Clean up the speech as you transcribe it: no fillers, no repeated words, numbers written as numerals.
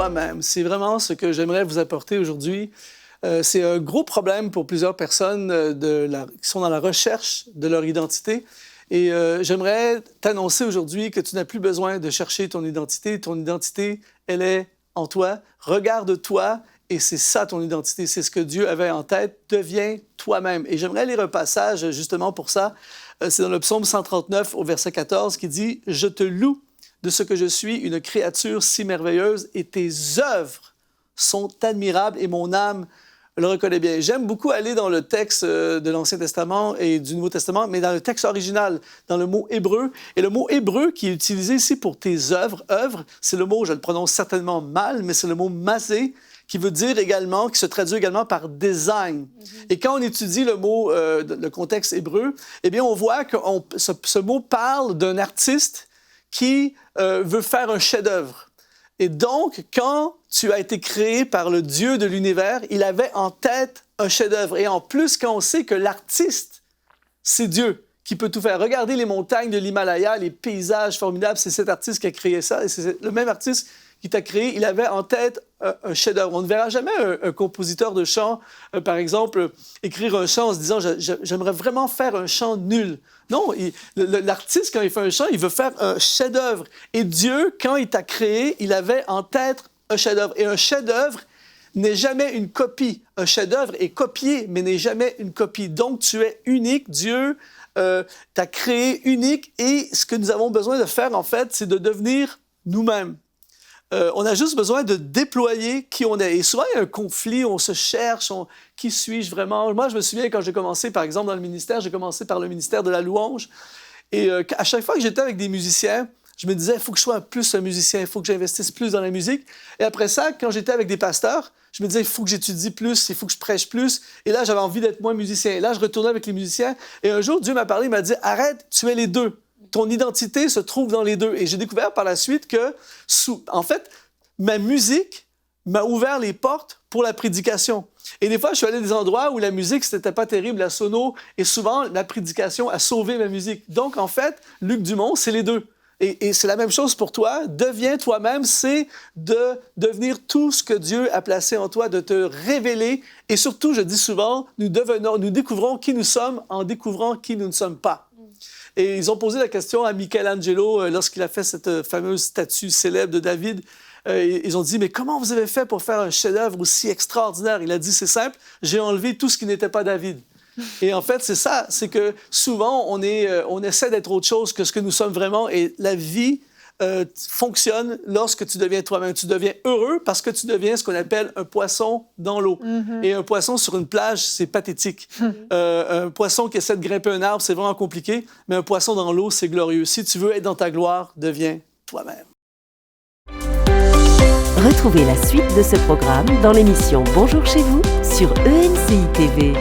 toi-même. C'est vraiment ce que j'aimerais vous apporter aujourd'hui. C'est un gros problème pour plusieurs personnes qui sont dans la recherche de leur identité. Et j'aimerais t'annoncer aujourd'hui que tu n'as plus besoin de chercher ton identité. Ton identité, elle est en toi. Regarde-toi et c'est ça ton identité. C'est ce que Dieu avait en tête. Deviens toi-même. Et j'aimerais lire un passage justement pour ça. C'est dans le psaume 139 au verset 14 qui dit « Je te loue de ce que je suis, une créature si merveilleuse et tes œuvres sont admirables et mon âme le reconnaît bien. » J'aime beaucoup aller dans le texte de l'Ancien Testament et du Nouveau Testament, mais dans le texte original, dans le mot hébreu. Et le mot hébreu qui est utilisé ici pour tes œuvres, œuvre, c'est le mot, je le prononce certainement mal, mais c'est le mot masé, qui veut dire également, qui se traduit également par design. Et quand on étudie le mot, le contexte hébreu, eh bien, on voit que ce mot parle d'un artiste qui veut faire un chef-d'œuvre. Et donc, quand tu as été créé par le Dieu de l'univers, il avait en tête un chef-d'œuvre. Et en plus, quand on sait que l'artiste, c'est Dieu qui peut tout faire. Regardez les montagnes de l'Himalaya, les paysages formidables, c'est cet artiste qui a créé ça. Et c'est le même artiste qui t'a créé, il avait en tête un chef-d'œuvre. On ne verra jamais un compositeur de chant, par exemple, écrire un chant en se disant « j'aimerais vraiment faire un chant nul ». Non, l'artiste, quand il fait un chant, il veut faire un chef-d'œuvre. Et Dieu, quand il t'a créé, il avait en tête un chef-d'œuvre. Et un chef-d'œuvre n'est jamais une copie. Un chef-d'œuvre est copié, mais n'est jamais une copie. Donc, tu es unique. Dieu t'a créé unique. Et ce que nous avons besoin de faire, en fait, c'est de devenir nous-mêmes. On a juste besoin de déployer qui on est. Et souvent, il y a un conflit, on se cherche, qui suis-je vraiment? Moi, je me souviens quand j'ai commencé, par exemple, dans le ministère, j'ai commencé par le ministère de la louange. Et à chaque fois que j'étais avec des musiciens, je me disais, il faut que je sois plus un musicien, il faut que j'investisse plus dans la musique. Et après ça, quand j'étais avec des pasteurs, je me disais, il faut que j'étudie plus, il faut que je prêche plus. Et là, j'avais envie d'être moins musicien. Et là, je retournais avec les musiciens. Et un jour, Dieu m'a parlé, il m'a dit, arrête, tu es les deux. Ton identité se trouve dans les deux. Et j'ai découvert par la suite que, en fait, ma musique m'a ouvert les portes pour la prédication. Et des fois, je suis allé à des endroits où la musique, c'était pas terrible, la sono, et souvent, la prédication a sauvé ma musique. Donc, en fait, Luc Dumont, c'est les deux. Et c'est la même chose pour toi. Deviens toi-même, c'est de devenir tout ce que Dieu a placé en toi, de te révéler. Et surtout, je dis souvent, nous découvrons qui nous sommes en découvrant qui nous ne sommes pas. Et ils ont posé la question à Michelangelo lorsqu'il a fait cette fameuse statue célèbre de David. Ils ont dit, mais comment vous avez fait pour faire un chef-d'œuvre aussi extraordinaire? Il a dit, c'est simple, j'ai enlevé tout ce qui n'était pas David. Et en fait, c'est ça, c'est que souvent, on essaie d'être autre chose que ce que nous sommes vraiment. Et la vie fonctionne lorsque tu deviens toi-même. Tu deviens heureux parce que tu deviens ce qu'on appelle un poisson dans l'eau. Et un poisson sur une plage, c'est pathétique. Un poisson qui essaie de grimper un arbre, c'est vraiment compliqué. Mais un poisson dans l'eau, c'est glorieux. Si tu veux être dans ta gloire, deviens toi-même. Retrouvez la suite de ce programme dans l'émission Bonjour chez vous sur EMCI TV.